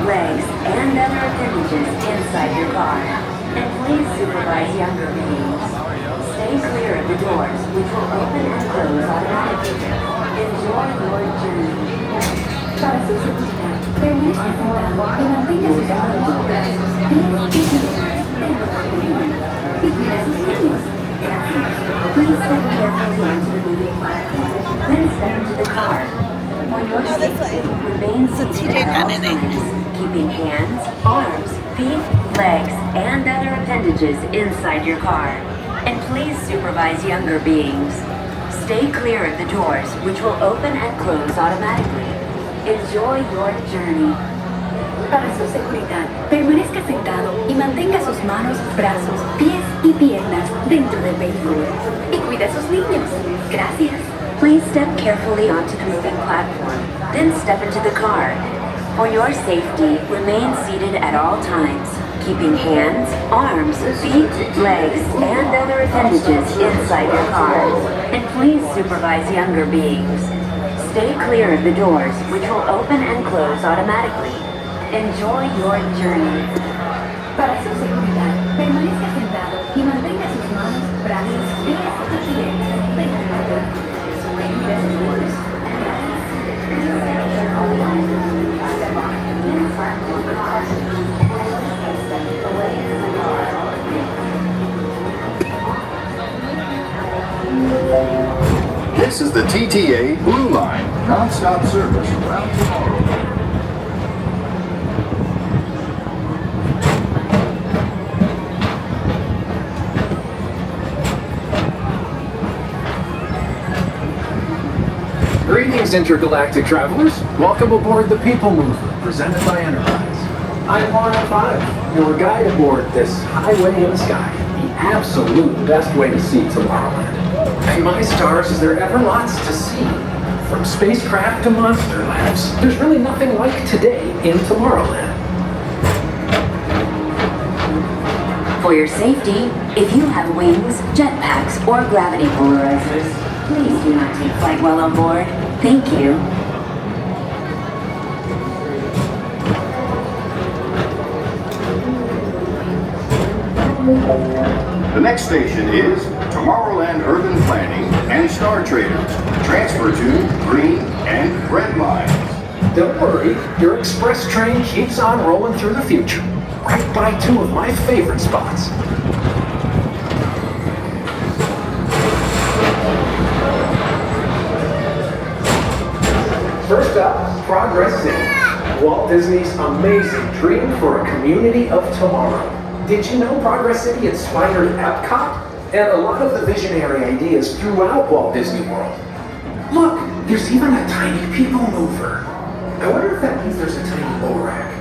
legs, and other appendages inside your car. And please supervise younger beings. Stay clear of the doors, which will open and close automatically. Enjoy your journey. Para su seguridad, permanezca sentado y mantenga sus manos libres. Please step carefully onto the moving platform, then step into the car. For your safety, remain seated at all times, keeping hands, arms, feet, legs, and other appendages inside your car. And please supervise younger beings. Stay clear of the doors, which will open and close automatically. Enjoy your journey. Para su seguridad, permanezca sentado y mantenga sus manos, brazos, pies y piernas dentro del vehículo. Y cuide a sus niños. Gracias. Please step carefully onto the moving platform, then step into the car. For your safety, remain seated at all times, keeping hands, arms, feet, legs, and other appendages inside your car. And please supervise younger beings. Stay clear of the doors, which will open and close automatically. Enjoy your journey. Para su seguridad, permanezca sentado y mantenga sus manos, brazos, pies y piernas dentro del vehículo. This is the TTA Blue Line, non-stop service around tomorrow. Greetings, intergalactic travelers. Welcome aboard the PeopleMover, presented by Enterprise. I'm Morrow 5, your guide aboard this highway in the sky, the absolute best way to see Tomorrowland. And my stars, is there ever lots to see? From spacecraft to monster labs, there's really nothing like today in Tomorrowland. For your safety, if you have wings, jetpacks, or gravity polarizers, please do not take flight while on board. Thank you. The next station is Tomorrowland Urban Planning and Star Traders. Transfer to green and red lines. Don't worry, your express train keeps on rolling through the future, right by two of my favorite spots. First up, Progress City, Walt Disney's amazing dream for a community of tomorrow. Did you know Progress City inspired Epcot and a lot of the visionary ideas throughout Walt Disney World? Look, there's even a tiny PeopleMover. I wonder if that means there's a tiny ORAC.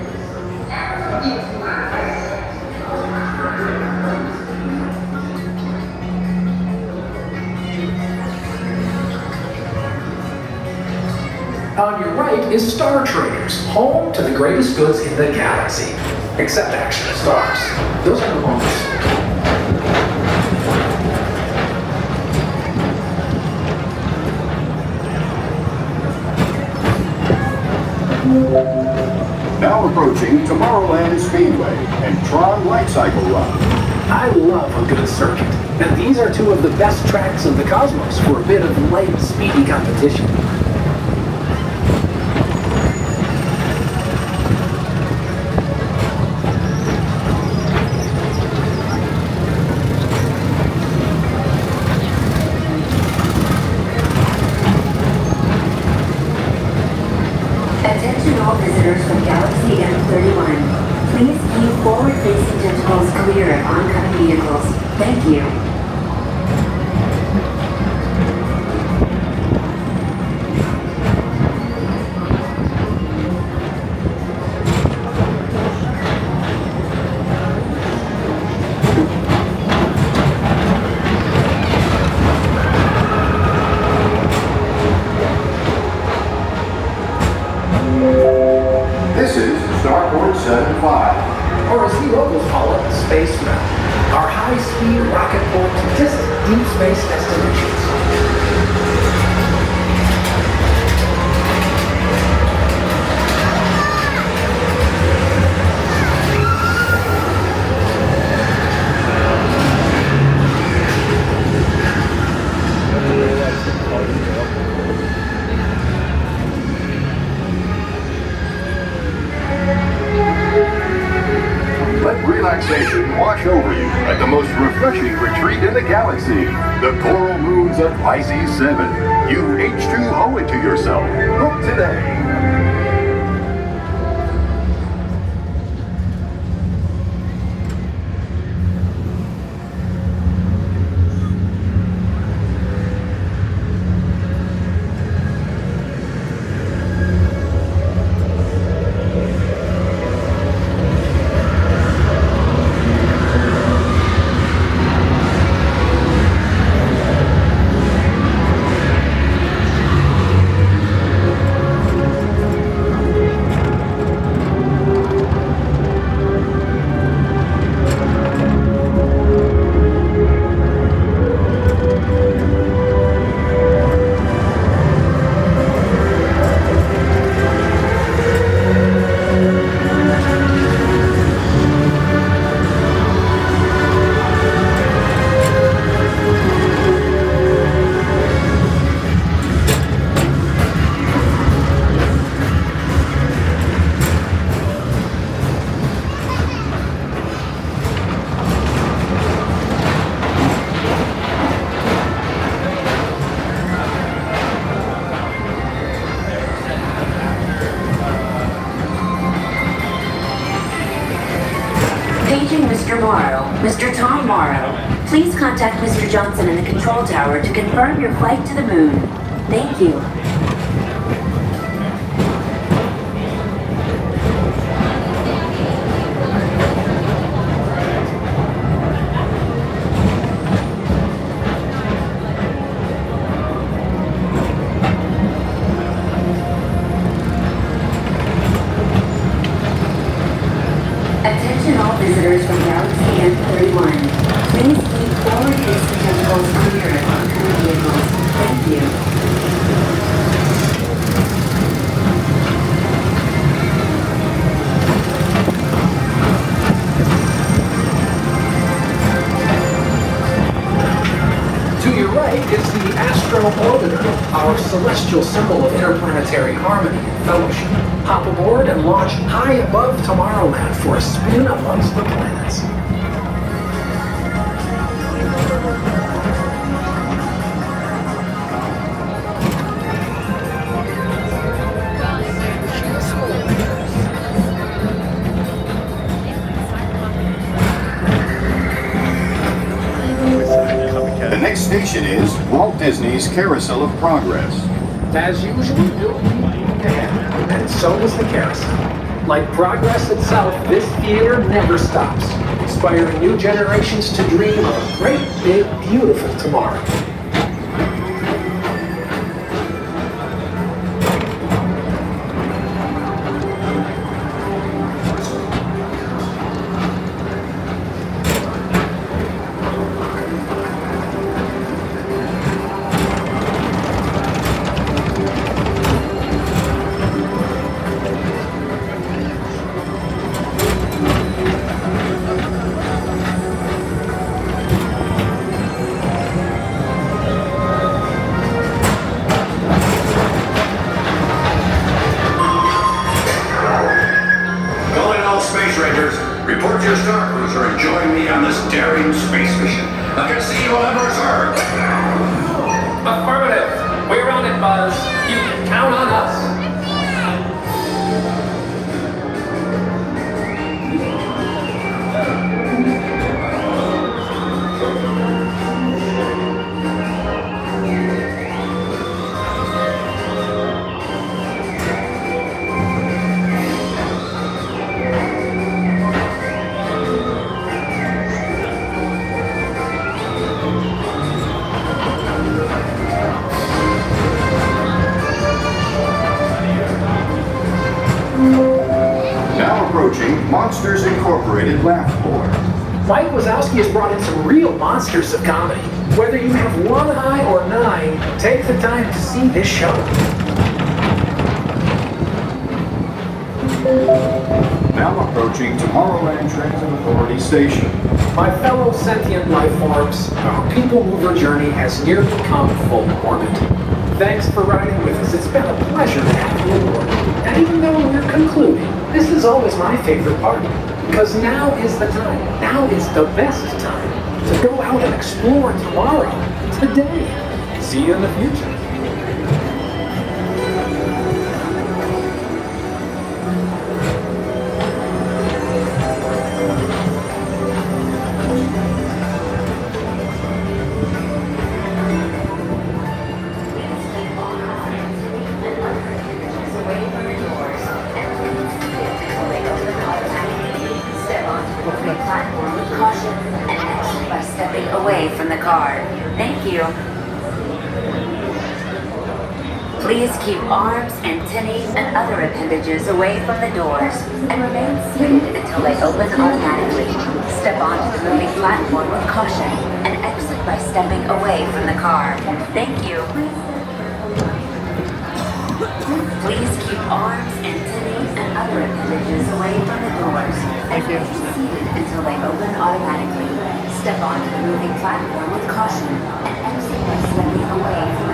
On your right is Star Traders, home to the greatest goods in the galaxy. Except actual stars. Those are the moments. Now approaching Tomorrowland Speedway and Tron Light Cycle Run. I love a good circuit, and these are two of the best tracks in the cosmos for a bit of light, speedy competition. Attention all visitors from Galaxy M31. Please keep forward-facing tentacles clear of oncoming vehicles. Thank you. This is Starport 75. Or as the locals call it, Space Mountain. Our high-speed rocket port to distant deep space destinations. relaxation wash over you at the most refreshing retreat in the galaxy, the coral moons of Pisces 7. You H2O it to yourself. Book today. Paging Mr. Morrow. Mr. Tom Morrow, please contact Mr. Johnson in the control tower to confirm your flight to the moon. Thank you. Attention all visitors from Galaxy M31. Please keep forward-facing tentacles clear of oncoming vehicles. Thank you. To your right is the Astro Orbiter, our celestial symbol of interplanetary harmony and fellowship. Hop aboard and launch high above Tomorrowland for a spin amongst the planets. The next station is Walt Disney's Carousel of Progress. As usual, you'll be moving ahead, and so does the carousel. Like progress itself, this theater never stops, inspiring new generations to dream of a great, big, beautiful tomorrow. Report to your Star Cruiser and join me on this daring space mission. I can see you on Earth. Affirmative. We're on it, Buzz. You can count on us. Monsters Incorporated laugh floor. Mike Wazowski has brought in some real monsters of comedy. Whether you have one eye or nine, take the time to see this show. Now approaching Tomorrowland Transit Authority Station. My fellow sentient life forms, our PeopleMover journey has nearly come full orbit. Thanks for riding with us. It's been a pleasure to have you aboard. And even though we're concluding, this is always my favorite part. Because now is the time. Now is the best time to go out and explore tomorrow, today. See you in the future. Platform with caution and exit by stepping away from the car. Thank you. Please keep arms, antennae, and other appendages away from the doors and remain seated until they open automatically. Step onto the moving platform with caution and exit by stepping away from the car. Thank you. Please keep arms, antennae, and other appendages away from the doors and remain seated until they open automatically. Step onto the moving platform with caution and exit by stepping away from the